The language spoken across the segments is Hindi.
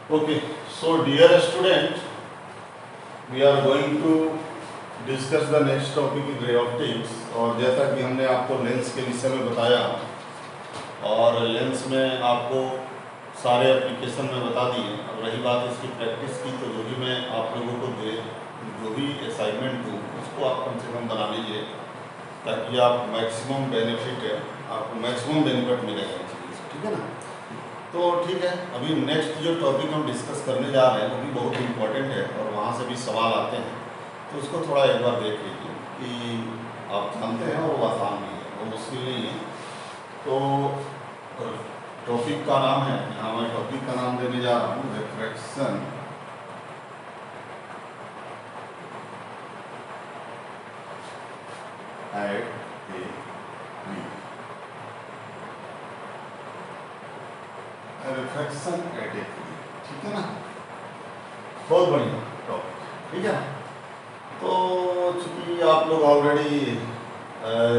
Okay, so dear student, we are going to discuss the next topic in ray optics। और जैसा कि हमने आपको लेंस के विषय में बताया और लेंस में आपको सारे एप्लीकेशन में बता दिए। अब रही बात इसकी प्रैक्टिस की, तो जो भी मैं आप लोगों को जो भी असाइनमेंट दूँ उसको आप कम से कम बना लीजिए, ताकि आप मैक्सिमम बेनिफिट आपको मैक्सिमम बेनिफिट मिलेगा इस चीज़ से, ठीक है ना। तो ठीक है, अभी नेक्स्ट जो टॉपिक हम डिस्कस करने जा रहे हैं वो भी बहुत इम्पोर्टेंट है और वहाँ से भी सवाल आते हैं, तो उसको थोड़ा एक बार देख लीजिए कि आप जानते हैं और वो आसान भी है, वो मुश्किल नहीं है। तो टॉपिक का नाम है, यहाँ मैं टॉपिक का नाम देने जा रहा हूँ refraction at A prism. Refraction at A prism, ठीक है ना, बहुत बढ़िया टॉपिक, ठीक है। तो चूंकि आप लोग ऑलरेडी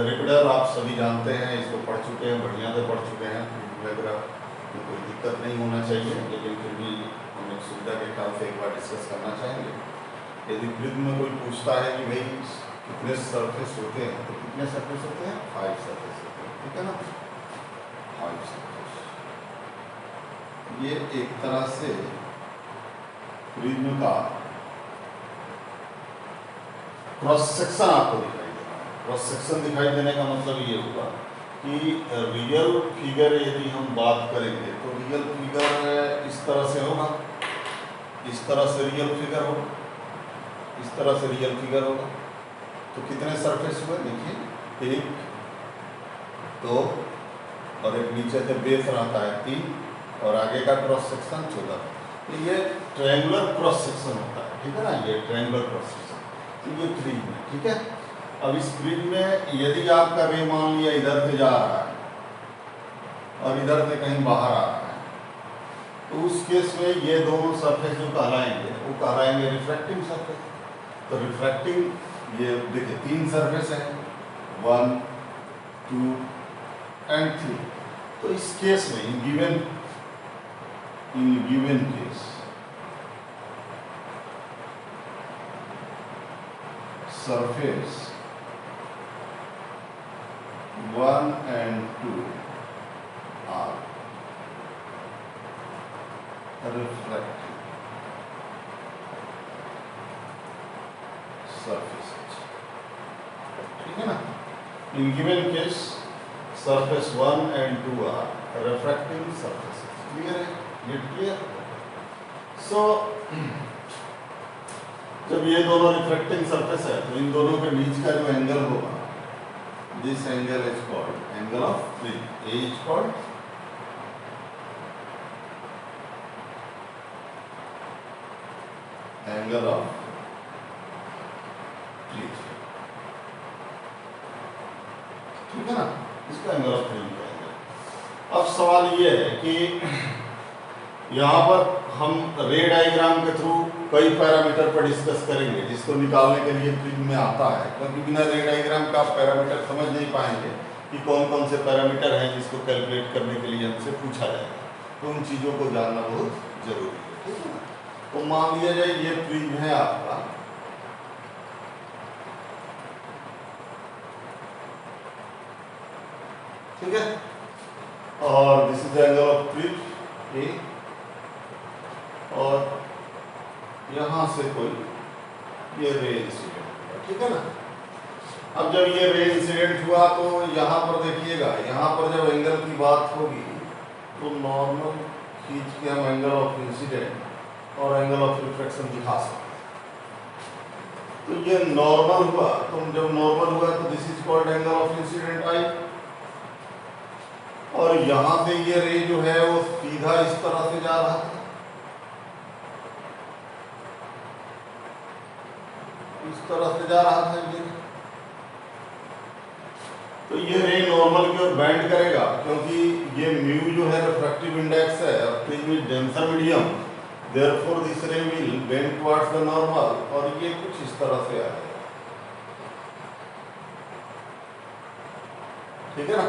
रिपीटर आप सभी जानते हैं, इसको पढ़ चुके हैं, बढ़िया से पढ़ चुके हैं, वगैरह तो कोई दिक्कत नहीं होना चाहिए, लेकिन फिर भी हम एक सुविधा के ख्याल से एक बार डिस्कस करना चाहेंगे। यदि प्रिज्म में कोई पूछता है कि भाई कितने सरफेस होते हैं, तो कितने सरफेस होते हैं? 5 सरफेस होते हैं, ठीक है ना, 5 सरफेस। ये एक तरह से प्रिज्म का क्रॉस सेक्शन आपको दिखाई दे रहा है। क्रॉस सेक्शन दिखाई देने का मतलब ये होगा कि रियल फिगर यदि हम बात करेंगे तो रियल फिगर इस तरह से होगा, इस तरह से रियल फिगर होगा, इस तरह से रियल फिगर होगा। तो कितने सरफेस हुए देखिए, 1 2 और एक नीचे से बेस रहता है 3 और आगे का क्रॉस सेक्शन 14। तो ये ट्रायंगुलर क्रॉस सेक्शन होता है, ठीक है ना, ये ट्रायंगुलर क्रॉस सेक्शन। तो ये प्रिज्म है, ठीक है। अब इस प्रिज्म में यदि आपका रे मान लिया इधर से जा रहा है और इधर से कहीं बाहर आ रहा है, तो उस केस में ये दोनों सरफेस जो कहलाएंगे वो कहलाएंगे रिफ्रैक्टिंग सरफेस। तो रिफ्रैक्टिंग ये देखिए 3 सरफेस है, 1 2 एंड 3। तो इस केस में in given case surface 1 and 2 are refracting surfaces, ठीक है ना। In given case surface 1 and 2 are refracting surfaces, clear है, ये clear। So जब ये दोनों रिफ्रैक्टिंग सरफेस है तो इन दोनों के बीच का जो एंगल होगा, this angle is called angle of prism. A is called angle of prism, ठीक है ना, इसका एंगल ऑफ प्रिज्म कहेंगे। अब सवाल ये है कि यहाँ पर हम रे डायग्राम के थ्रू कई पैरामीटर पर डिस्कस करेंगे, जिसको निकालने के लिए प्रिज्म में आता है, क्योंकि बिना रे डायग्राम का आप पैरामीटर समझ नहीं पाएंगे कि कौन कौन से पैरामीटर हैं जिसको कैलकुलेट करने के लिए हमसे पूछा जाएगा। तो उन चीज़ों को जानना बहुत जरूरी है, ठीक है ना। तो मान लिया जाए ये प्रिज्म है आपका, ठीक है, और this is angle of prism ए, और यहां से कोई ये रे इंसिडेंट, ठीक है ना। अब जब ये रे इंसिडेंट हुआ तो यहाँ पर देखिएगा, यहाँ पर जब एंगल की बात होगी तो नॉर्मल खींच के हम एंगल ऑफ इंसिडेंट और एंगल ऑफ रिफ्रैक्शन दिखा सकते हैं। तो ये नॉर्मल हुआ, तो जब नॉर्मल हुआ तो this is called angle of incident I, और यहाँ से ये रे जो है वो सीधा इस तरह से जा रहा है, इस तरह से जा रहा था ये, तो ये रे नॉर्मल की ओर बेंड करेगा, क्योंकि ये म्यू जो है रिफ्रैक्टिव इंडेक्स है और prism is denser medium, therefore this रे will bend towards the normal, और ये कुछ इस तरह से आएगा, ठीक है ना।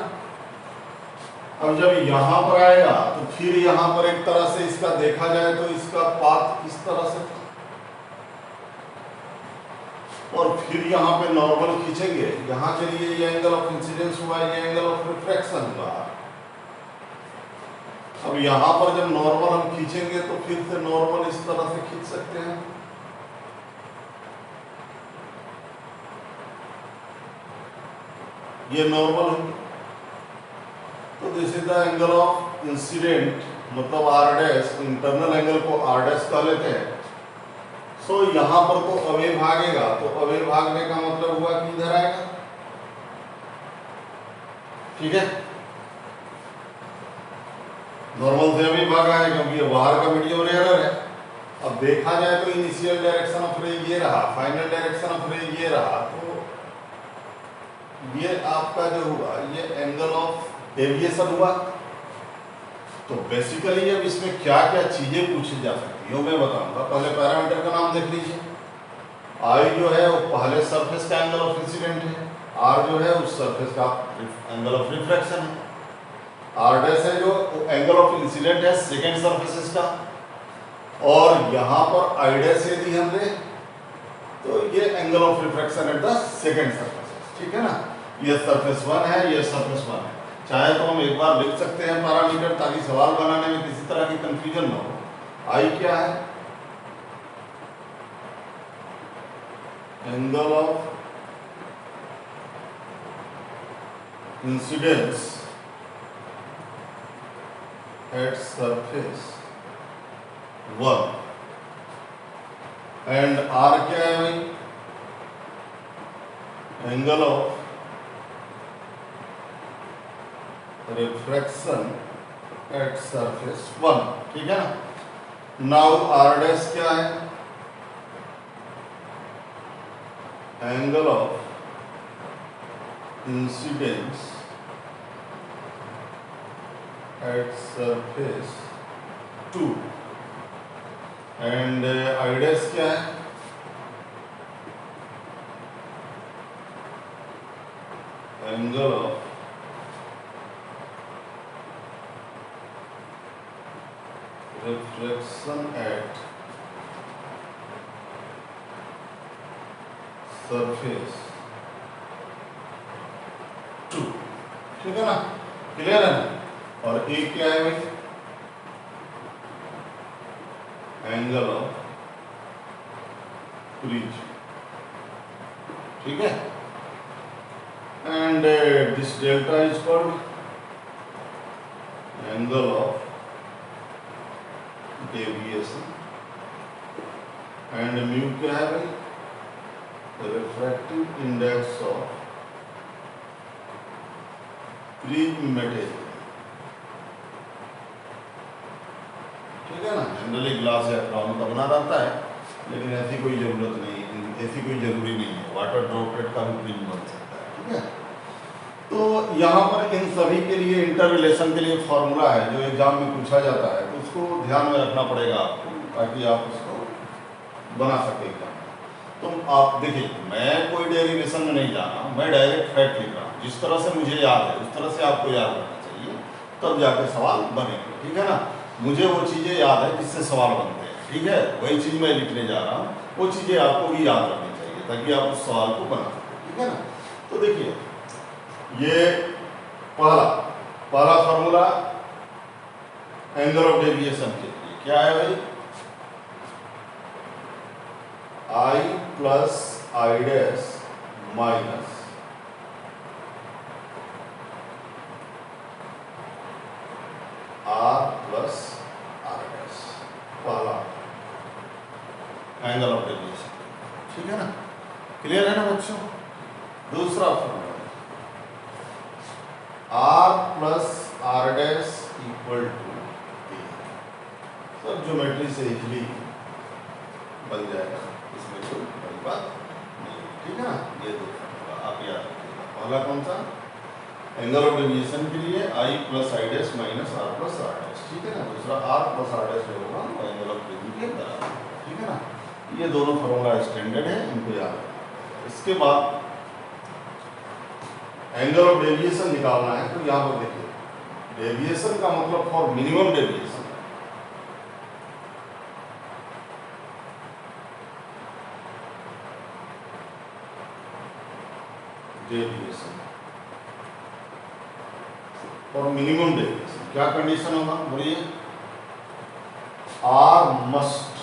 अब जब यहाँ पर आएगा तो फिर यहाँ पर एक तरह से इसका देखा जाए तो इसका पाथ इस तरह से था, और फिर यहाँ पे नॉर्मल खींचेंगे, यहाँ चलिए ये एंगल ऑफ इंसिडेंस हुआ, ये एंगल ऑफ रिफ्रैक्शन हुआ। अब यहाँ पर जब नॉर्मल हम खींचेंगे तो फिर से नॉर्मल इस तरह से खींच सकते हैं। ये नॉर्मल है, तो this is the angle of incident, मतलब आर डैश, इंटरनल एंगल को आर डैश कह लेते हैं। सो यहाँ पर तो अवे भागेगा, तो अवे भागने का मतलब हुआ कि इधर आएगा, ठीक है। नॉर्मल से अभी भागा है क्योंकि ये बाहर का मीडियम एरर है। अब देखा जाए तो इनिशियल डायरेक्शन ऑफ रे ये रहा, फाइनल डायरेक्शन ऑफ रे ये रहा, तो ये आपका जो हुआ ये एंगल ऑफ डेविएशन हुआ। तो बेसिकली अब इसमें क्या क्या चीजें पूछी जा सकती है मैं बताऊंगा। पहले पैरामीटर का नाम देख लीजिए। आई जो है वो पहले सरफेस का एंगल ऑफ इंसिडेंट है, आर जो है उस सरफेस का एंगल ऑफ रिफ्रैक्शन है, आर डैश है जो एंगल ऑफ इंसिडेंट है सेकेंड सरफेसेस का, और यहाँ पर आई डैश यदि हम ले तो ये angle of refraction at the second surfaces, ठीक है ना। ये सरफेस 1 है, ये सरफेस 1 है। चाहे तो हम एक बार लिख सकते हैं पैरामीटर, ताकि सवाल बनाने में किसी तरह की कंफ्यूजन ना हो। आई क्या है, angle of incidence at surface 1, and R क्या है भाई, angle of refraction at surface 1, ठीक है ना। नाउ आर डैश क्या है, angle of incidence at surface 2, and I dash क्या है, angle of reflection at surface 2, ठीक है ना, क्लियर है ना। और एक क्या है भाई, एंगल ऑफ ब्रिज, ठीक है। And this delta is called angle of deviation, and mu क्या है भाई, refractive index of prism material, ठीक है ना। जनरली ग्लास या क्राउन का बना रहता है, लेकिन ऐसी कोई जरूरत नहीं, ऐसी कोई जरूरी नहीं है, वाटर ड्रॉपलेट का भी प्रिज्म बन सकता है, ठीक है। तो यहाँ पर इन सभी के लिए इंटर रिलेशन के लिए फॉर्मूला है जो एग्जाम में पूछा जाता है, तो उसको ध्यान में रखना पड़ेगा आपको, ताकि आप उसको बना सके एग्जाम। तो आप देखिए, मैं कोई डेरिवेशन में नहीं जा रहा हूँ, मैं डायरेक्ट फैक्ट लिख रहा हूँ। जिस तरह से मुझे याद है उस तरह से आपको याद रहना चाहिए, तब जाके सवाल बनेंगे, ठीक है ना। मुझे वो चीज़ें याद है जिससे सवाल बनते हैं, ठीक है, वही चीज़ मैं लिखने जा रहा हूँ, वो चीज़ें आपको भी याद रखनी चाहिए ताकि आप उस सवाल को बना सकें, ठीक है ना। तो देखिए, ये पहला फॉर्मूला एंगल ऑफ डेविएशन के लिए क्या है भाई, i plus i dash minus r plus are dash, पहला एंगल ऑफ डेविएशन, ठीक है ना, क्लियर है ना बच्चों। दूसरा formula r plus are dash equal to A, सब ज्योमेट्री से इजली बन जाएगा, इसमें कोई बड़ी बात नहीं, ठीक है ना। ये दो आप याद रखिएगा। पहला कौन सा, एंगल ऑफ डेविएशन के लिए i plus i dash minus r plus are dash, ठीक है ना। दूसरा आर प्लस आर डैश जो होगा वो एंगल ऑफ प्रिज्म के बराबर, ठीक है ना। ये दोनों फॉर्मूला स्टैंडर्ड है, इनको याद रखना। इसके बाद एंगल ऑफ डेविएशन निकालना है, तो यहाँ पर देखिए डेविएशन का मतलब for minimum deviation, deviation for minimum deviation क्या कंडीशन होगा बोलिए, R must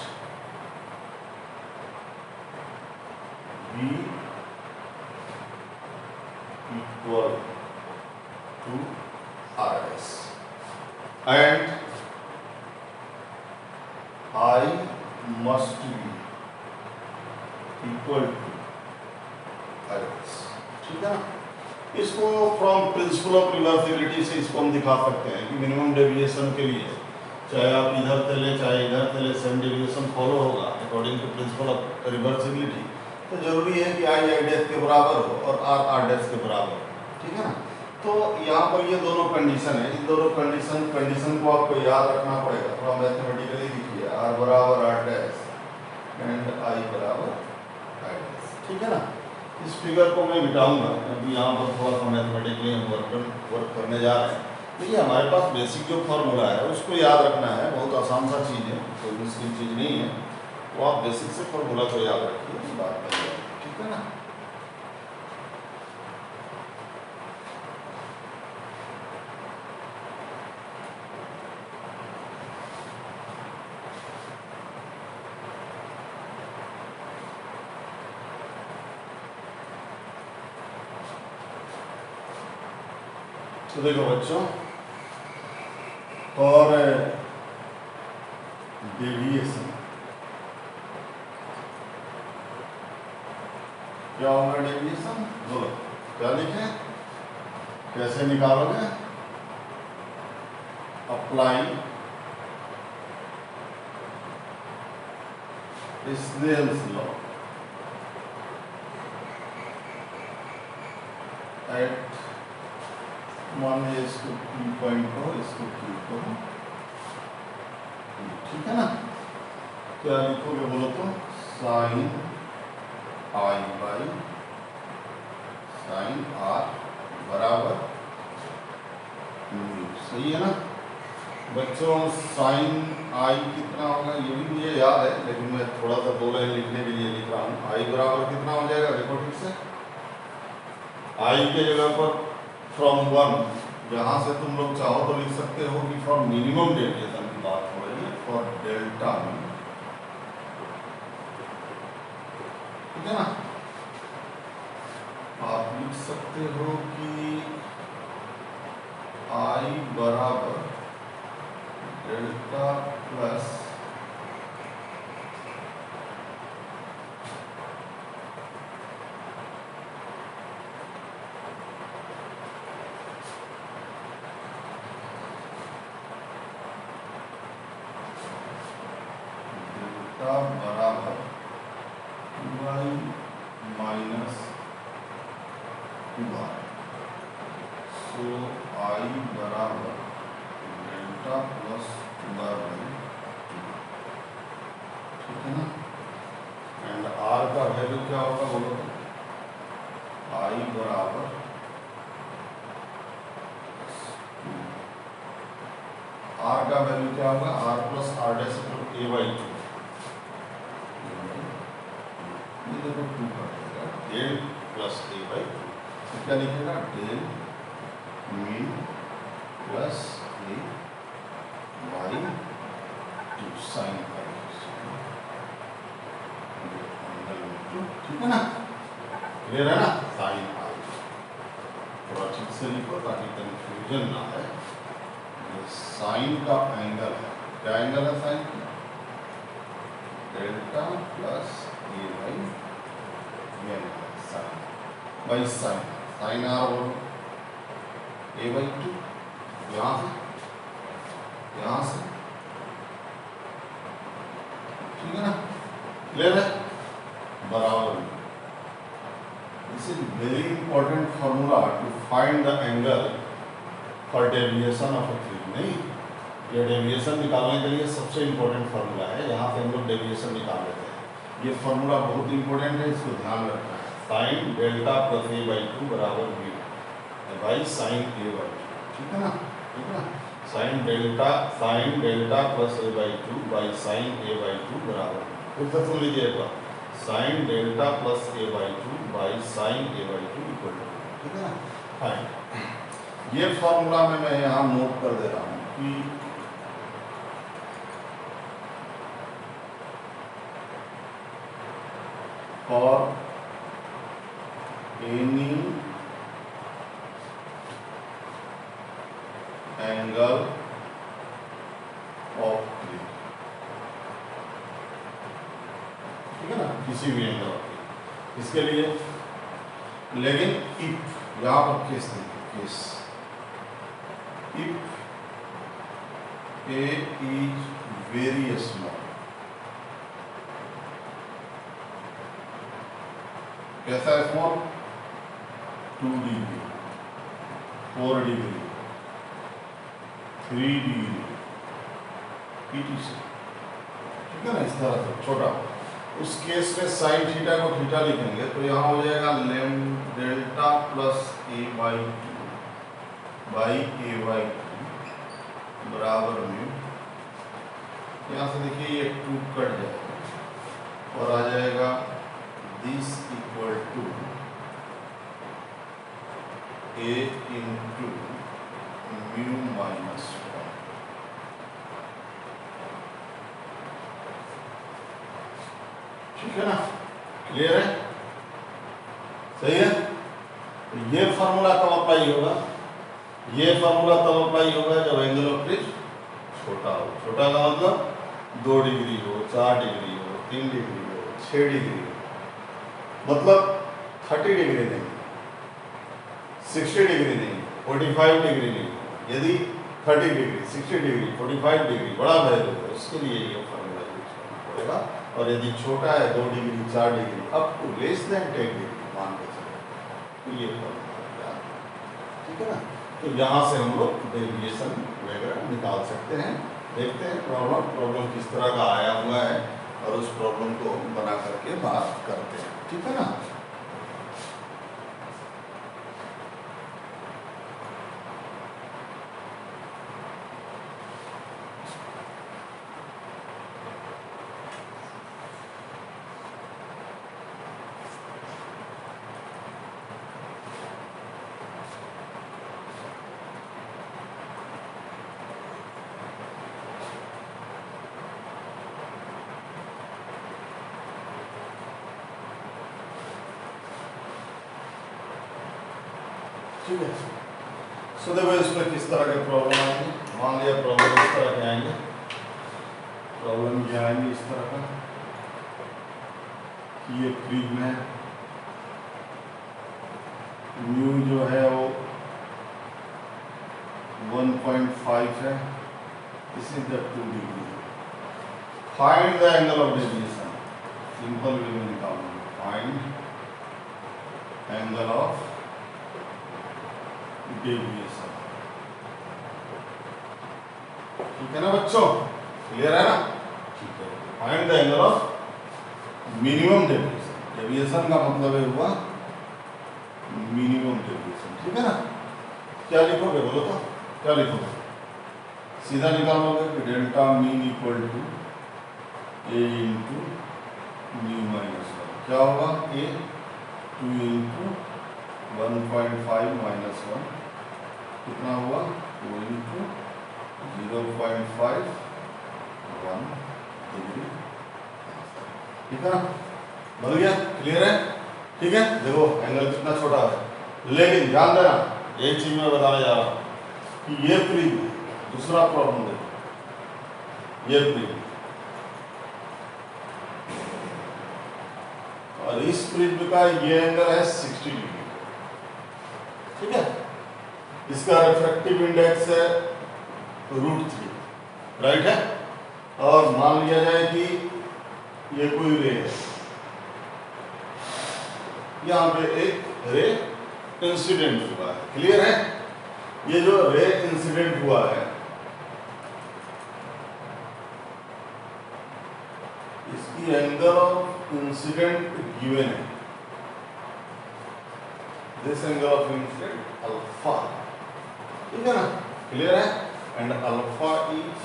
be equal to RS and I must be equal to RS। ठीक है ना, इसको फ्रॉम प्रिंसिपल ऑफ रिवर्सिबिलिटी से इसको हम दिखा सकते हैं कि मिनिमम डेविएशन के लिए चाहे आप इधर चले चाहे इधर चले सेम डेविएशन फॉलो होगा according to principle of reversibility. तो जरूरी है कि I डैश के बराबर हो और R डैश के बराबर हो, ठीक है ना। तो यहाँ पर ये दोनों कंडीशन है, इन दोनों कंडीशन को आपको याद रखना पड़ेगा, थोड़ा मैथमेटिकली लिखिए, R बराबर R डैश एंड I बराबर I डैश, ठीक है ना। इस फिगर को मैं मिटाऊंगा, अभी यहाँ पर थोड़ा सा मैथमेटिकली हम वर्क करने जा रहे हैं। देखिए हमारे पास बेसिक जो फॉर्मूला है उसको याद रखना है, बहुत आसान सा चीज़ है, कोई मुश्किल चीज़ नहीं है। तो आप बेसिक से फॉर्मूला को याद रखिए, बात करिए, ठीक है ना। तो देखो बच्चों, और डेविएशन क्या होगा, डेविएशन बोलो क्या लिखें, कैसे निकालोगे, अप्लाई स्नेल्स लॉ एट 1 इसको P पॉइंट को इसको Q को, ठीक है ना। क्या लिखोगे बोलो तो, sine I by sine R बराबर म्यू, सही है ना बच्चों। साइन I कितना होगा ये भी मुझे याद है, लेकिन मैं थोड़ा सा 2 लाइन लिखने के लिए लिख रहा हूँ। I बराबर कितना हो जाएगा, देखो ठीक से, I के जगह पर फ्रॉम 1, यहाँ से तुम लोग चाहो तो लिख सकते हो कि फॉर मिनिमम डेविएशन की बात हो रही है, फॉर डेल्टा में, ठीक है ना। आप लिख सकते हो कि I बराबर डेल्टा प्लस बराबर y minus y, so I बराबर डेल्टा प्लस y, ठीक है ना। एंड R का वैल्यू क्या होगा बोलो तो, I बराबर R का वैल्यू क्या होगा, R plus R dash A by 2, ये देखो 2 का देगा डेल प्लस A बाई 2, तो क्या लिखेगा, del mean plus A by 2 sine का, ठीक है ना, क्लियर है ना। साइन I थोड़ा ठीक से लिखो ताकि कंफ्यूजन ना है। साइन का एंगल है, क्या एंगल है साइन का, delta plus A by sine by sine, sine R बोलो A बाई 2, यहाँ से, ठीक है ना, क्लियर है, बराबर। This is very important formula to find the angle for deviation of a tree. नहीं, ये डेविएशन निकालने के लिए सबसे इंपॉर्टेंट फार्मूला है, यहाँ से हम लोग डेविएशन निकाल लेते हैं। ये फार्मूला बहुत इंपॉर्टेंट है, इसको ध्यान रखना है। Sine delta plus A by 2 बराबर B by sine A by 2, ठीक है ना। ठीक है ना। Sine delta plus a by two by sine a by two बराबर, फिर से सुन लीजिए एक बार, sine delta plus a by two by sine a by two equal to, ठीक है ना। फाइन, ये फॉर्मूला में मैं यहाँ नोट कर दे रहा हूँ कि for any angle of three, ठीक है ना, किसी भी एंगल ऑफ थ्री, इसके लिए, लेकिन इफ यहां पर केस देखिए, case if a is very small, कैसा है small, 2 degree, 4 degree, 3 degree, etc, ठीक है ना, इस तरह से छोटा, उस केस में साइन थीटा को थीटा लिखेंगे तो यहाँ हो जाएगा लेम delta plus a by two by a by two बराबर म्यू, यहाँ से देखिए ये 2 कट जाएगा और आ जाएगा this equal to a into mu minus 1, ठीक है ना, क्लियर है, सही है। तो ये फॉर्मूला कब अप्लाई होगा, ये फॉर्मूला तब अप्लाई होगा जब एंगल ऑफ ट्रिज छोटा हो, छोटा का मतलब 2 डिग्री हो, 4 डिग्री हो, 3 डिग्री हो, 6 डिग्री हो, मतलब 30 डिग्री नहीं, 60 डिग्री नहीं, 45 डिग्री नहीं, यदि 30 डिग्री, 60 डिग्री, 45 डिग्री बड़ा वैल्यू है, उसके लिए ये फॉर्मूला यूज करना पड़ेगा। और यदि छोटा है 2 degree, 4 degree, up to less than 10 degree मान के चले, तो ये फॉर्मूला, ठीक है ना। तो यहाँ से हम लोग डेविएशन वगैरह निकाल सकते हैं। देखते हैं प्रॉब्लम किस तरह का आया हुआ है और उस प्रॉब्लम को बना करके बात करते हैं, ठीक है ना। ठीक है, सो देखो इसमें किस तरह के प्रॉब्लम आएंगे। मान लिया प्रॉब्लम इस तरह के आएंगे, प्रॉब्लम ये आएंगे इस तरह का कि ये प्रिज्म है, म्यू जो है वो 1.5 है, this is the 2 degree, find the angle of deviation, simple way में निकालूंगा, फाइंड एंगल ऑफ डेविएशन, ठीक है ना बच्चों, क्लियर है ना, ठीक है। Find the angle of minimum deviation, deviation का मतलब है हुआ मिनिमम डेविएशन, ठीक है ना। क्या लिखोगे बोलो तो, क्या लिखोगे, सीधा निकालोगे कि delta mean equal to a into mu minus 1, क्या होगा a 2 इंटू 1.5 माइनस 1, कितना हुआ 2 इंटू 0.5 1 डिग्री, ठीक है ना, बन गया, क्लियर है, ठीक है। देखो एंगल कितना छोटा है, लेकिन ध्यान देना यही चीज मैं बताने जा रहा हूँ कि ये प्रिज्म, दूसरा प्रॉब्लम देखो, ये प्रिज्म और इस प्रिज्म का ये एंगल है 60 डिग्री, ठीक है। इसका रिफ्रैक्टिव इंडेक्स है √3, राइट है। और मान लिया जाए कि ये कोई रे है, यहाँ पे एक रे इंसिडेंट हुआ है, क्लियर है। ये जो रे इंसिडेंट हुआ है इसकी एंगल ऑफ इंसिडेंट गिवन है, this angle of incident alpha, ठीक है ना। क्लियर है? And alpha is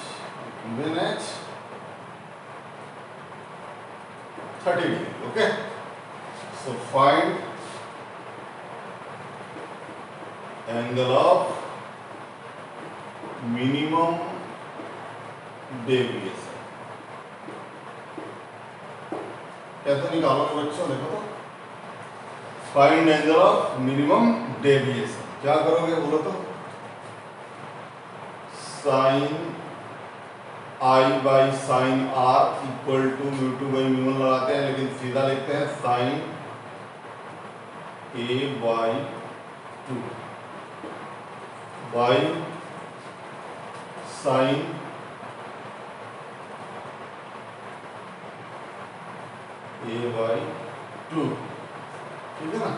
given as 30 degree. Okay, so find angle of minimum deviation. कैसे निकालोगे बच्चों? देखो तो, find angle of minimum deviation. क्या करोगे बोलो तो? Sine I by sine are equal to mu two by mu लगाते हैं, लेकिन सीधा लिखते हैं sine A by two by sine A by two. ठीक है ना?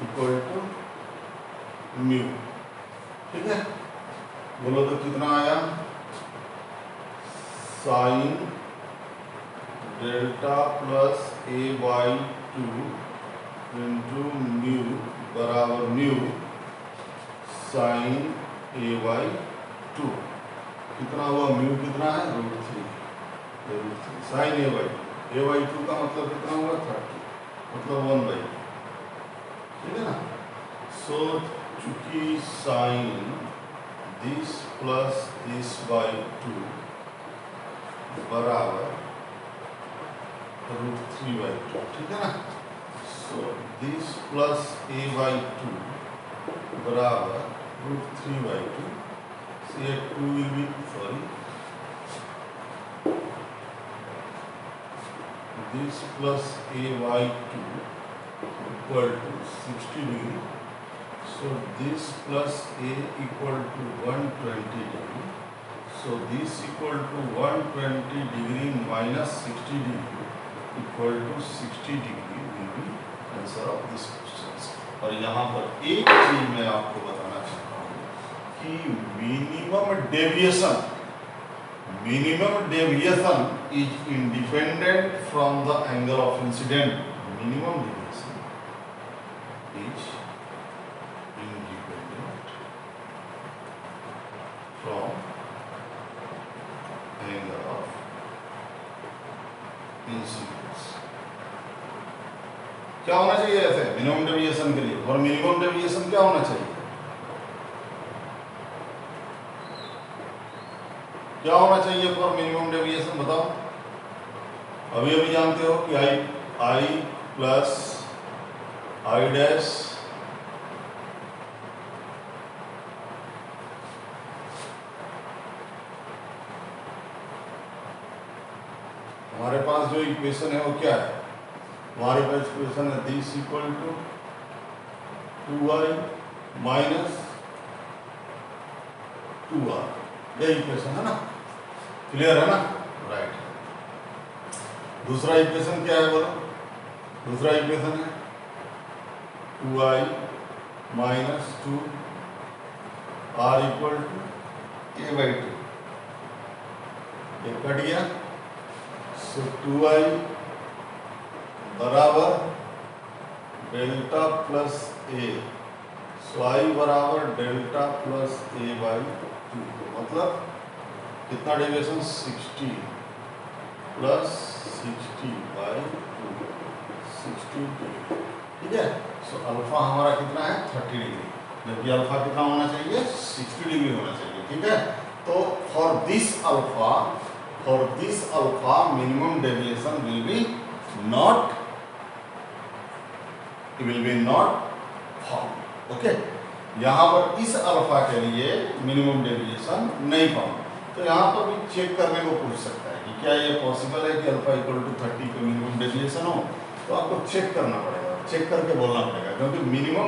Equal to mu. ठीक है, बोलो तो कितना आया? Sine delta plus A by two into mu बराबर mu sine A by two. कितना हुआ? म्यू कितना है? √3. साइन ए बाई टू का मतलब कितना हुआ? 30, मतलब 1/. ठीक है ना? सो चूंकि sine this plus this by two बराबर √3/2. ठीक है ना? So this plus A by two बराबर √3/2. So here 2 will be, sorry, this plus a by 2 equal to 60 degree. So this plus a equal to 120 degree. So this equal to 120 degree minus 60 degree equal to 60 degree will be answer of this question. और यहाँ पर एक चीज मैं आपको बताना चाहता हूँ कि minimum deviation is independent from the angle of incident. Minimum deviation is independent from angle of incidence. क्या होना चाहिए ऐसे मिनिमम डेविएशन के लिए? और मिनिमम डेविएशन क्या होना चाहिए? क्या होना चाहिए फॉर मिनिमम डेविएशन? बताओ. अभी अभी जानते हो कि आई प्लस आई डैश हमारे पास जो इक्वेशन है वो क्या है? हमारे पास इक्वेशन है this equal to 2i minus 2r. ये इक्वेशन है ना? क्लियर है ना? राइट. दूसरा इक्वेशन क्या है बोलो? दूसरा इक्वेशन है 2i minus 2r equal to a by 2. ये कट गया. सो 2i बराबर delta plus a. So i बराबर डेल्टा प्लस a बाई 2. मतलब कितना डेविएशन? 60 plus 60 by 2, 60 degree. ठीक है. सो अल्फा हमारा कितना है? 30 डिग्री. जबकि अल्फा कितना होना चाहिए? 60 डिग्री होना चाहिए. ठीक है. तो for this alpha minimum deviation will be not found. Okay. यहाँ पर इस अल्फा के लिए मिनिमम डेविएशन नहीं फाउंड. तो यहाँ पर भी चेक करने को पूछ सकता है कि क्या ये पॉसिबल है कि अल्फा इक्वल टू 30 पे मिनिमम डेविएशन हो. तो आपको चेक करना पड़ेगा, चेक करके बोलना पड़ेगा, क्योंकि मिनिमम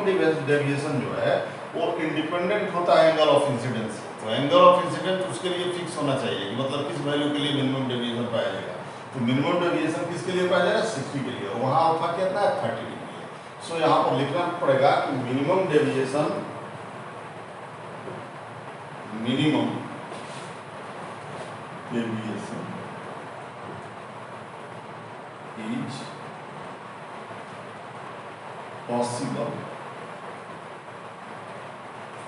डेविएशन जो है वो इंडिपेंडेंट होता है एंगल ऑफ इंसिडेंस से. तो एंगल ऑफ इंसिडेंस उसके लिए फिक्स होना चाहिए कि मतलब किस वैल्यू के लिए मिनिमम डेविएशन पाया जाएगा. तो मिनिमम डेविएशन किसके लिए पाया जाएगा? 60 के लिए. और वहाँ अल्फा कितना है? 30 डिग्री है. सो यहाँ पर लिखना पड़ेगा कि minimum deviation is possible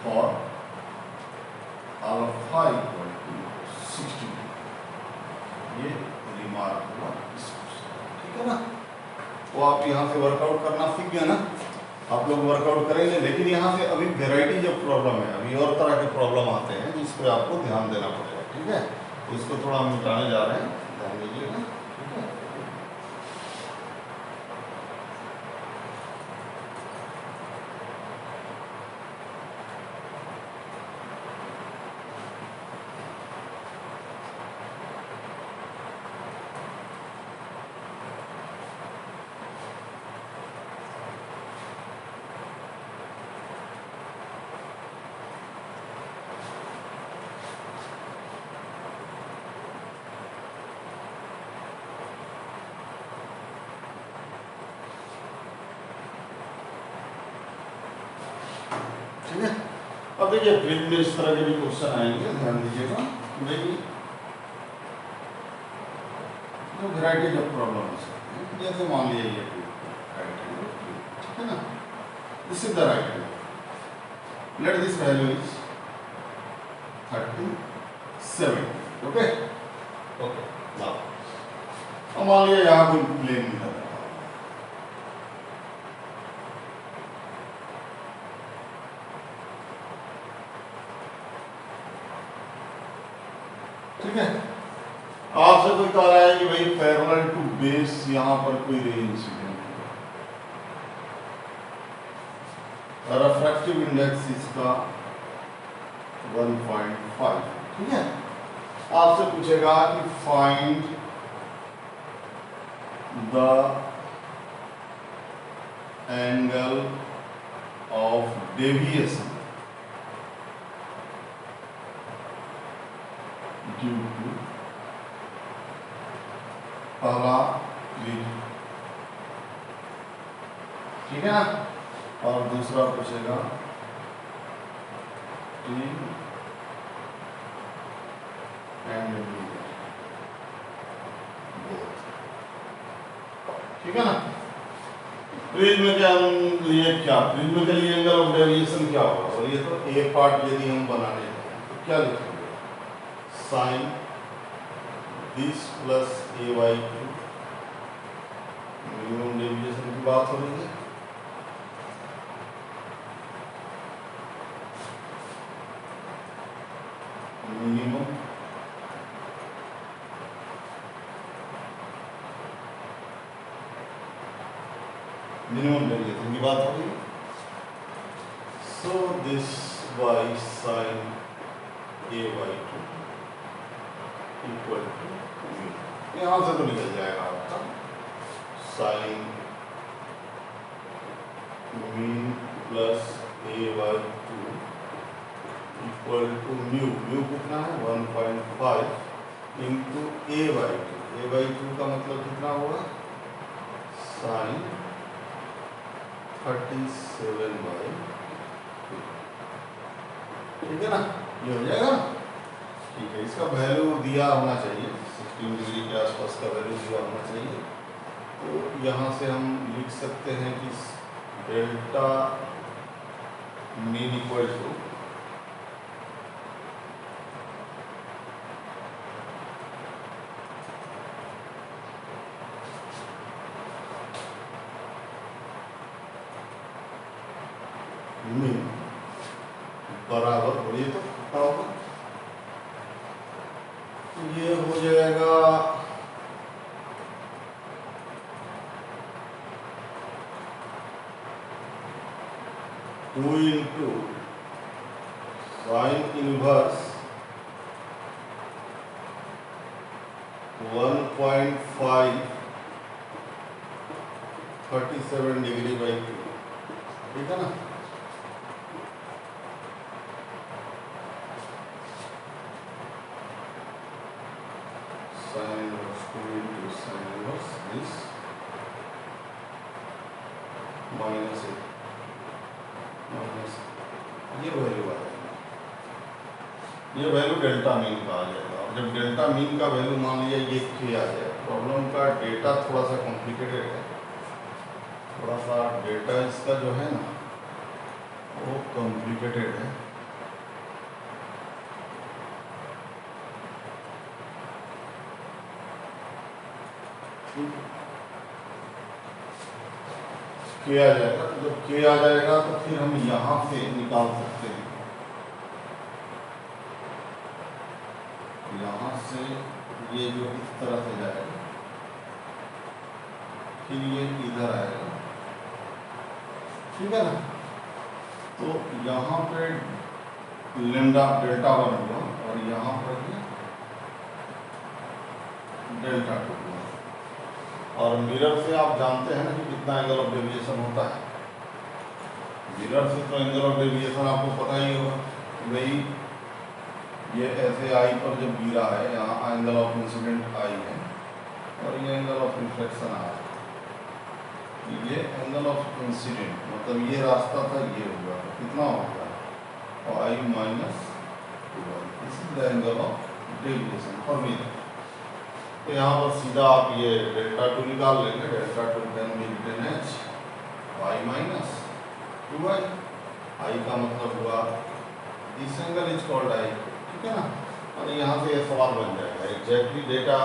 for mark हुआ इसको, ठीक है ना। तो आप यहाँ से वर्कआउट करना सीख गए ना, आप लोग वर्कआउट करेंगे। लेकिन यहाँ से अभी वेराइटी जो प्रॉब्लम है, अभी और तरह के प्रॉब्लम आते हैं जिस पर आपको ध्यान देना पड़ेगा, ठीक है। तो इसको थोड़ा हम मिटाने जा रहे हैं, ध्यान दीजिएगा, ठीक है। ठीक है। अब देखिए क्विज में इस तरह के भी क्वेश्चन आएंगे, ध्यान दीजिएगा। भाई जो वेराइटी ऑफ प्रॉब्लम हो सकती है, जैसे मान लीजिए ये ठीक है ना, this is the right angle, let this value is 37, okay okay. Now मान लीजिए यहाँ कोई प्लेन है, ठीक है। आपसे कोई कह रहा है कि भाई पैरेलल टू बेस यहां पर कोई रे इंसिडेंट है, रिफ्रैक्टिव इंडेक्स इसका 1.5, ठीक है। आपसे पूछेगा कि find the angle of deviation due to पहला रीजन, ठीक है ना। और दूसरा पूछेगा टी एंड ठीक है ना। प्रिज्म के हम लिए क्या, प्रिज्म के लिए एंगल ऑफ डेविएशन क्या होगा, और ये तो ए पार्ट यदि हम बनाने हैं तो क्या लिखेंगे, sine this plus A Y Q, minimum deviation की बात हो रही है। मिनिमम डेविएशन की बात हो रही है। So this by sine A Y two equal to, यहां से तो निकल जाएगा आपका sine mean plus A Y two equal to mu, mu कितना है 1.5 into A Y two, A Y two का मतलब कितना होगा साइन 37/2, ठीक है ना, ये हो जाएगा। ठीक है, इसका वैल्यू दिया होना चाहिए, 16 डिग्री के आसपास का वैल्यू दिया होना चाहिए। तो यहाँ से हम लिख सकते हैं कि delta mean equal to mean बराबर, और ये तो कितना होगा, ये हो जाएगा 2 into sine inverse 1.5 37 degree by 2, ठीक है ना। Sine inverse 2 into sine inverse this minus ये वैल्यू आ जाएगा, ये वैल्यू डेल्टा मीन का आ जाएगा। और जब डेल्टा मीन का वैल्यू मान लिया ये k आ जाए, प्रॉब्लम का डेटा थोड़ा सा कॉम्प्लिकेटेड है, थोड़ा सा डेटा इसका जो है ना वो कॉम्प्लिकेटेड है। के आ जाएगा। तो जब के आ जाएगा तो फिर हम यहाँ से निकाल सकते हैं, यहाँ से ये जो इस तरह से जाएगा, फिर ये इधर आएगा, ठीक है ना। तो यहाँ पे लेमडा डेल्टा 1 हुआ और यहाँ पर ये डेल्टा 2 हुआ। और मिरर से आप जानते हैं ना कि कितना एंगल ऑफ डेविएशन होता है। मिरर से तो एंगल ऑफ डेविएशन आपको पता ही होगा, भाई ये ऐसे आई पर जब गिरा है, यहाँ एंगल ऑफ इंसिडेंट आई है और ये एंगल ऑफ रिफ्लेक्शन आ है। ये एंगल ऑफ इंसिडेंट मतलब ये रास्ता था, ये होगा तो कितना होगा, और i minus 2i, this is the angle of deviation for mirror. तो यहाँ पर सीधा आप ये डेल्टा 2 निकाल लेंगे, delta 2 can be written as y minus 2i। i का मतलब हुआ this angle is called i, ठीक है ना। और यहाँ से ये सवाल बन जाएगा। एग्जैक्टली डेटा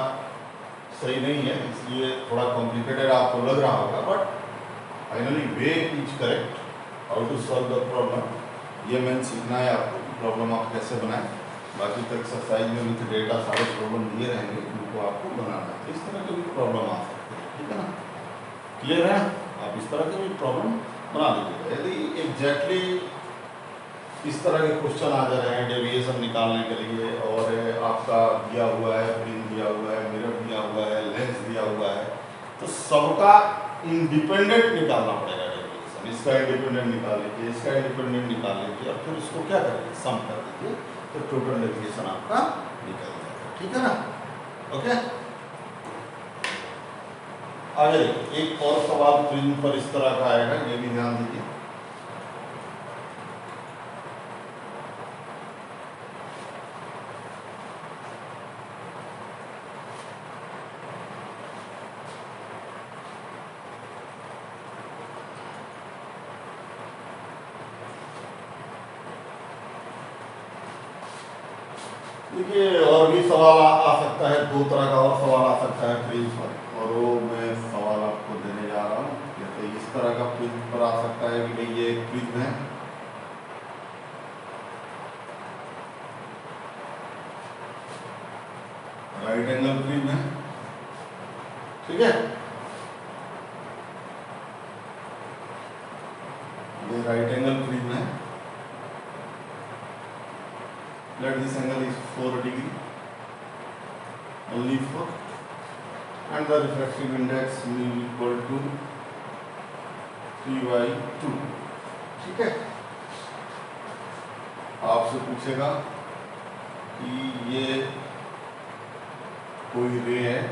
सही नहीं है इसलिए थोड़ा कॉम्प्लिकेटेड आपको लग रहा होगा, but finally way is correct how to solve the problem. ये मैंने सीखना है आपको, प्रॉब्लम आप कैसे बनाएं। बाकी तो एक्सरसाइज में भी डेटा सारे प्रॉब्लम दिए रहेंगे, उनको आपको बनाना है। इस तरह के भी प्रॉब्लम आ सकते हैं, ठीक है ना। क्लियर है, आप इस तरह के भी प्रॉब्लम बना लीजिएगा। यदि एग्जैक्टली इस तरह के क्वेश्चन आ जा रहे हैं डेविएशन निकालने के लिए, और आपका दिया हुआ है, प्रिन दिया हुआ है, मिरर दिया हुआ है, लेंस दिया हुआ है, तो सबका इंडिपेंडेंट निकालना पड़ेगा डेविएशन। इसका इंडिपेंडेंट निकाल लीजिए, इसका इंडिपेंडेंट निकाल लीजिए और फिर उसको क्या करिए, सम कर दीजिए, तो टोटल डेविएशन आपका निकल जाएगा, ठीक है ना। ओके, आगे एक और सवाल प्रिज्म पर इस तरह का आएगा, ये भी ध्यान दीजिए। देखिए और भी सवाल आ सकता है, दो तरह का और सवाल आ सकता है प्रिज्म पर, और वो मैं सवाल आपको देने जा रहा हूँ। जैसे इस तरह का प्रिज्म पर आ सकता है कि भाई ये एक प्रिज्म है, राइट एंगल प्रिज्म है, ठीक है। ये राइट एंगल प्रिज्म है। Let this angle is 4 degree, only 4, and the refractive index will be equal to 3/2, ठीक है। आपसे पूछेगा कि ये कोई रे है,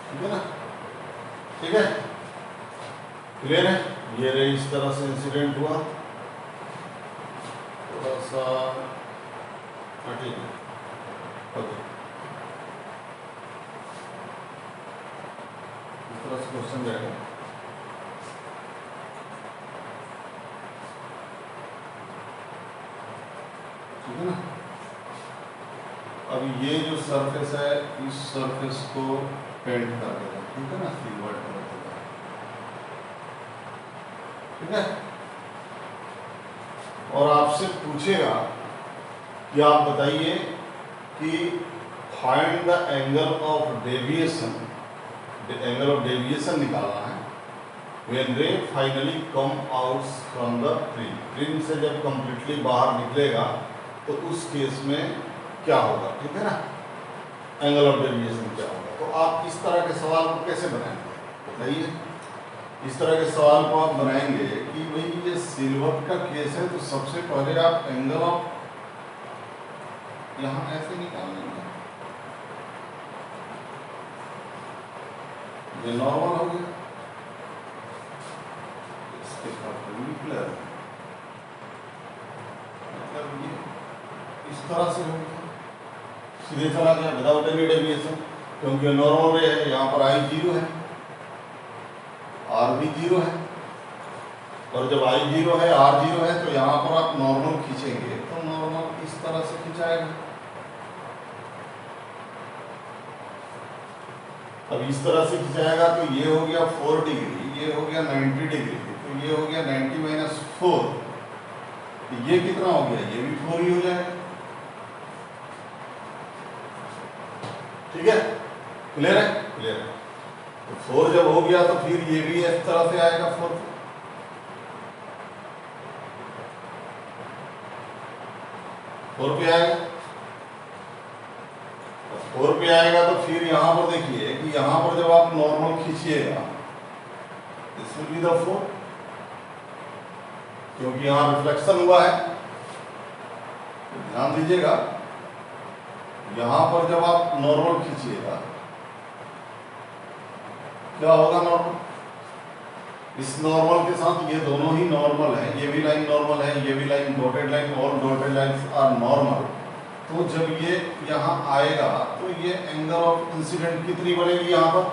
ठीक है ना, ठीक है, क्लियर है। ये रे इस तरह से इंसिडेंट हुआ, थोड़ा सा हटेगा, ओके, इस तरह से क्वेश्चन जाएगा। ठीक है ना। अब ये जो सरफेस है, इस सरफेस को पेंट कर देगा, ठीक है ना, सिल्वर कलर का, ठीक है। और आपसे पूछेगा कि आप बताइए कि find the angle of deviation, angle of deviation निकालना है व्हेन रे finally come out from the prism. Prism से जब कंप्लीटली बाहर निकलेगा तो उस केस में क्या होगा, ठीक है ना, एंगल ऑफ डेविएशन क्या होगा। तो आप इस तरह के सवाल को कैसे बनाएंगे बताइए। इस तरह के सवाल को आप बनाएंगे कि भाई ये सिल्वर का केस है, तो सबसे पहले आप एंगल ऑफ यहाँ ऐसे निकाल लेंगे, ये नॉर्मल हो गया, इसके परपेंडिकुलर, मतलब ये इस तरह से हो गया, सीधे चला गया विदाउट एनी डेविएशन, क्योंकि नॉर्मल रे है, यहाँ पर आई 0 है, आर भी 0 है, और जब आई 0 है आर 0 है तो यहाँ पर आप नॉर्मल खींचेंगे तो नॉर्मल इस तरह से खिंचाएगा। अब इस तरह से खिंचाएगा तो ये हो गया 4 डिग्री, ये हो गया 90 डिग्री, तो ये हो गया 90 माइनस 4, तो ये कितना हो गया, ये भी 4 ही हो जाएगा। ठीक है, क्लियर है? क्लियर है। तो 4 जब हो गया तो फिर ये भी इस तरह से आएगा 4 पे आएगा। 4 पे आएगा तो फिर यहाँ पर देखिए कि यहाँ पर जब आप नॉर्मल खींचिएगा दिस विल बी द 4, क्योंकि यहाँ रिफ्लेक्शन हुआ है। तो ध्यान दीजिएगा यहाँ पर जब आप नॉर्मल खींचिएगा क्या होगा, नॉर्मल, इस नॉर्मल के साथ ये दोनों ही नॉर्मल है, ये भी लाइन नॉर्मल है, ये भी line dotted line, all dotted lines are normal. तो जब ये यहाँ आएगा तो ये एंगल ऑफ इंसिडेंट कितनी बनेगी, यहाँ पर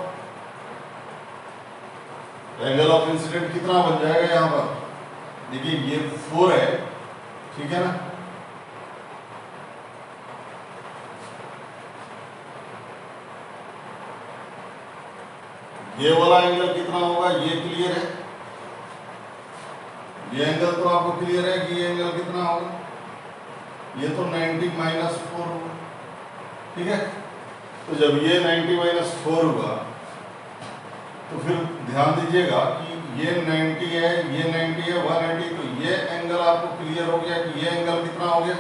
एंगल ऑफ इंसिडेंट कितना बन जाएगा यहाँ पर, देखिए ये 4 है, ठीक है ना। ये वाला एंगल कितना होगा, ये क्लियर है, ये एंगल तो आपको क्लियर है कि ये एंगल कितना होगा, ये तो 90 माइनस 4 होगा। ठीक है, तो जब ये 90 माइनस 4 हुआ तो फिर ध्यान दीजिएगा कि ये 90 है, ये 90 है, 180, तो ये एंगल आपको क्लियर हो गया कि ये एंगल कितना हो गया,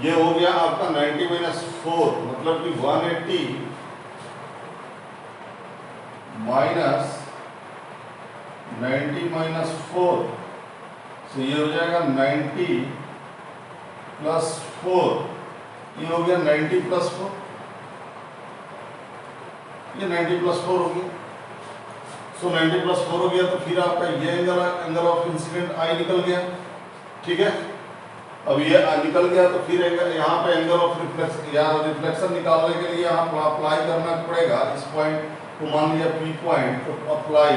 ये हो गया आपका 90 माइनस 4, मतलब कि 180 माइनस 90 माइनस 4, तो ये हो जाएगा 90 प्लस 4, ये हो गया 90 प्लस 4, ये 90 प्लस 4 हो गया। सो 90 प्लस 4 हो गया तो फिर आपका ये एंगल ऑफ इंसिडेंट आई निकल गया। ठीक है, अब ये निकल गया तो फिर यहाँ पे एंगल ऑफ रिफ्लेक्शन या रिफ्लेक्शन निकालने के लिए यहाँ अप्लाई करना पड़ेगा इस पॉइंट को, मान लिया P पॉइंट, तो apply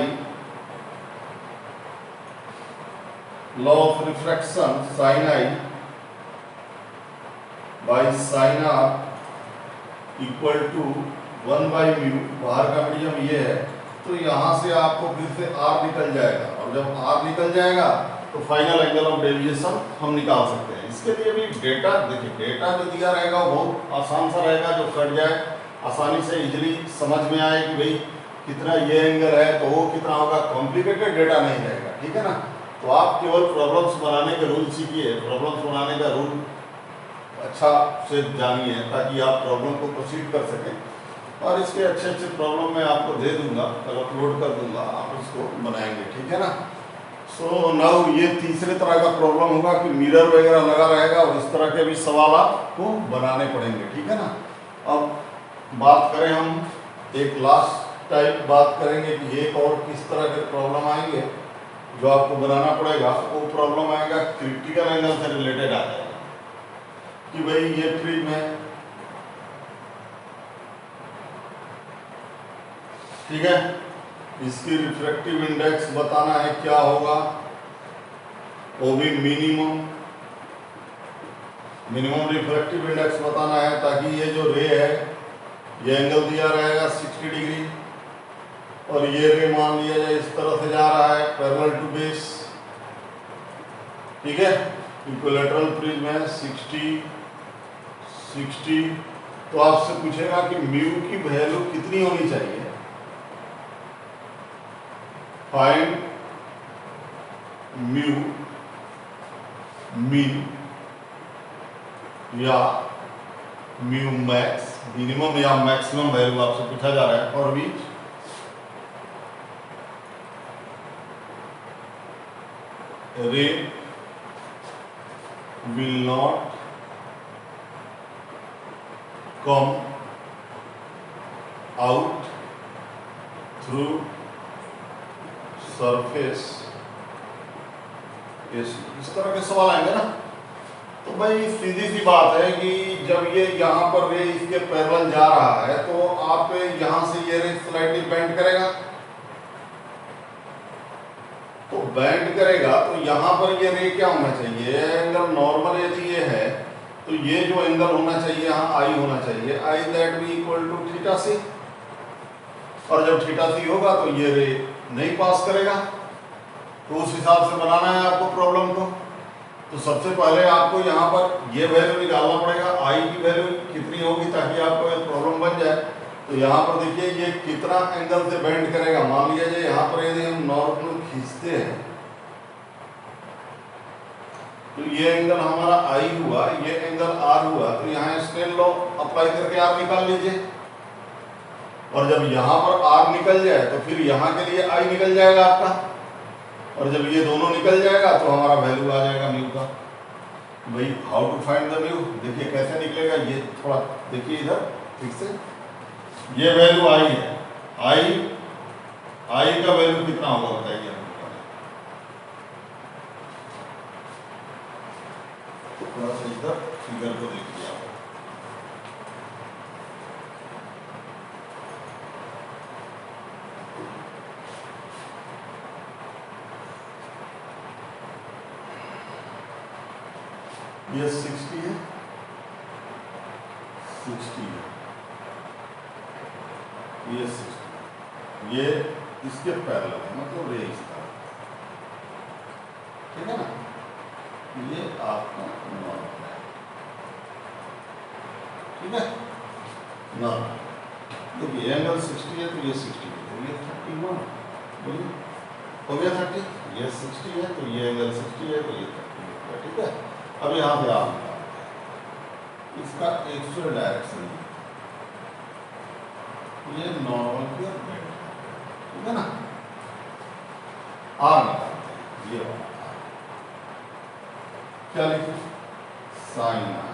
law of refraction sine I by sine are equal to 1 by mu, बाहर का मीडियम ये है, तो यहाँ से आपको फिर से R निकल जाएगा, और जब R निकल जाएगा तो फाइनल एंगल ऑफ डेविएशन हम निकाल सकते हैं। इसके लिए भी डेटा देखिए, डेटा जो दिया रहेगा वो बहुत आसान सा रहेगा, जो कट जाए आसानी से इजीली समझ में आए कि भाई कितना ये एंगल है तो वो कितना होगा, कॉम्प्लिकेटेड डेटा नहीं रहेगा। ठीक है ना, तो आप केवल प्रॉब्लम्स बनाने के रूल सीखिए, प्रॉब्लम्स बनाने का रूल अच्छा से जानिए ताकि आप प्रॉब्लम को प्रोसीड कर सकें, और इसके अच्छे अच्छे प्रॉब्लम मैं आपको दे दूंगा, कल अपलोड कर दूंगा, आप उसको बनाएंगे। ठीक है ना। सो नाउ ये तीसरे तरह का प्रॉब्लम होगा कि मिरर वगैरह लगा रहेगा और इस तरह के भी सवाल आपको बनाने पड़ेंगे। ठीक है ना। अब बात करें हम एक लास्ट टाइप बात करेंगे कि एक और किस तरह के प्रॉब्लम आएंगे जो आपको बनाना पड़ेगा। वो प्रॉब्लम आएगा क्रिटिकल एंगल से रिलेटेड आ जाएगा कि भाई ये प्रिज्म है, ठीक है, इसकी रिफ्रैक्टिव इंडेक्स बताना है क्या होगा, वो भी मिनिमम रिफ्रैक्टिव इंडेक्स बताना है, ताकि ये जो रे है ये एंगल दिया रहेगा 60 डिग्री, और ये रे मान लिया जाए इस तरह से जा रहा है पैरेलल टू बेस। ठीक है, इक्विलैटरल प्रिज्म है 60, तो आपसे पूछेगा कि म्यू की वैल्यू कितनी होनी चाहिए, फाइंड म्यू मीन या म्यू मैक्स, मिनिमम या मैक्सिमम वैल्यू आपसे पूछा जा रहा है फॉर विच रे will not come out through surface इस तरह के सवाल आएंगे ना। तो भाई सीधी सी बात है कि जब ये यहाँ पर रे इसके पैरेलल जा रहा है तो आप यहाँ से ये रे स्लाइडली बेंड करेगा, तो बेंड करेगा तो यहाँ पर ये रे क्या होना चाहिए, एंगल नॉर्मल यदि ये है तो ये जो एंगल होना चाहिए यहाँ आई होना चाहिए, i that be equal to theta c. और जब थीटा सी होगा तो ये रे नहीं पास करेगा, तो उस हिसाब से बनाना है आपको प्रॉब्लम को। तो सबसे पहले आपको यहाँ पर ये वैल्यू निकालना पड़ेगा, आई की वैल्यू कितनी होगी ताकि आपको ये प्रॉब्लम बन जाए। तो यहाँ पर देखिए ये कितना एंगल से बेंड करेगा। मान लीजिए यहाँ पर यदि हम नॉर्मल खींचते हैं तो ये एंगल हमारा आई हुआ, ये एंगल आर हुआ, तो यहाँ स्नेल लॉ अप्लाई करके आर निकाल लीजिए। और जब यहाँ पर आर निकल जाए तो फिर यहाँ के लिए आई निकल जाएगा आपका, और जब ये दोनों निकल जाएगा तो हमारा वैल्यू आ जाएगा म्यू का। भाई how to find the mu, देखिए कैसे निकलेगा, ये थोड़ा देखिए इधर ठीक से। ये वैल्यू आई है, आई का वैल्यू कितना होगा बताइए। थोड़ा सा इधर फिगर को देखिए आप, ये 60 है, 60 है, ये 60, ये इसके पैरेलल है, मतलब ये इस तरह, ठीक है ना। ये आपका नॉर्मल है, ठीक है, नॉर्मल। देखिए एंगल 60 है तो ये 60 है, तो ये 31, बोलिए हो गया 30। ये 60 है तो ये एंगल 60 है तो ये 30 है, ठीक है। अब यहाँ पे आप इसका एक्चुअल डायरेक्शन, ये नॉर्मल की ओर बेंड है, ठीक है ना। आर निकालते हैं, ये वाला क्या लिखे, sine r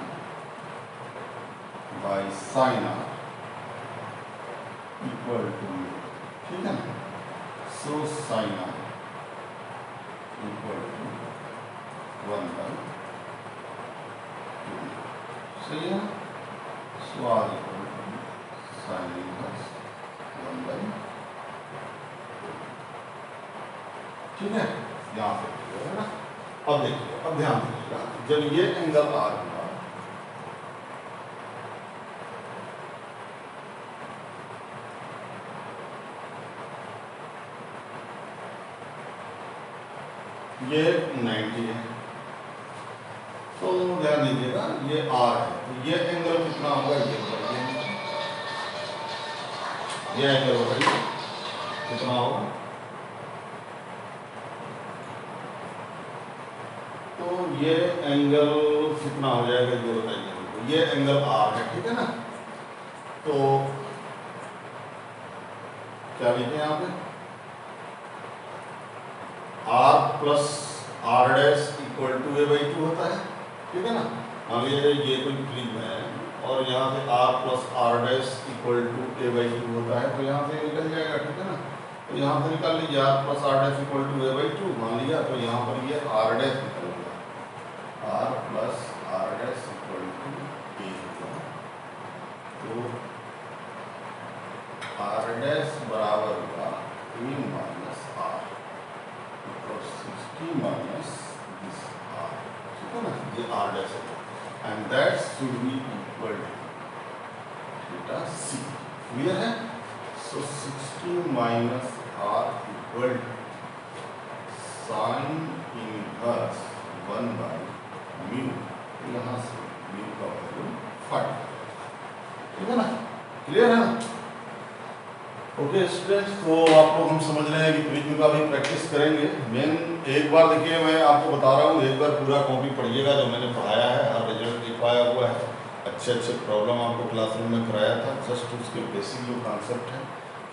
by sine are equal to, ठीक है ना। So sine are equal to 1 by, सही है। So r equal to sine inverse 1 by, ठीक है, यहाँ पे है ना। अब देखिए, अब ध्यान दीजिएगा, जब ये एंगल आर हुआ, ये 90 है, तो ध्यान दीजिएगा ये आर है, तो ये एंगल कितना होगा, ये बताइए, ये एंगल बताइए कितना होगा। तो ये एंगल कितना हो जाएगा, ये बताइए। ये एंगल आर है, ठीक है ना। तो क्या लिखे यहाँ पे, R plus are dash equal to A by 2 होता है, ठीक है ना। मान लीजिए ये कोई प्रिज्म है और यहाँ से R plus are dash equal to A by 2 होता है, तो यहाँ से निकल जाएगा, ठीक है ना। तो यहाँ से निकाल लीजिए R plus are dash equal to A by 2 मान लिया, तो यहाँ पर ये आर डैश निकल गया, r plus are dash equal to A होगा। तो आर डैश बराबर होगा A minus r, 60 minus this r, ठीक है ना। ये आर डैश है, and that should be equal to theta c, clear है। So 60 minus r equal sine inverse 1 by mu, यहाँ से म्यू का वैल्यू 5, ठीक है ना, क्लियर है ना। ओके स्टूडेंट्स, तो आप लोग हम समझ रहे हैं कि प्रिज्म का भी प्रैक्टिस करेंगे। मेन एक बार देखिए, मैं आपको बता रहा हूँ, एक बार पूरा कॉपी पढ़िएगा जो मैंने पढ़ाया है, हर रिजल्ट लिखवाया हुआ है, अच्छे प्रॉब्लम आपको क्लासरूम में कराया था। जस्ट उसके बेसिक जो कॉन्सेप्ट है,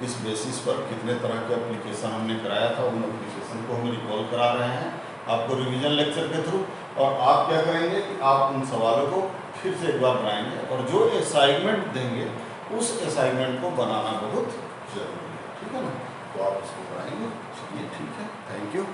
किस बेसिस पर कितने तरह के एप्लीकेशन हमने कराया था, उन एप्लीकेशन को हम रिकॉल करा रहे हैं आपको रिवीजन लेक्चर के थ्रू। और आप क्या करेंगे कि आप उन सवालों को फिर से एक बार बनाएंगे, और जो असाइनमेंट देंगे उस असाइनमेंट को बनाना बहुत जरूरी है, ठीक है ना। तो आप इसको बनाएंगे, चलिए ठीक है, थैंक यू।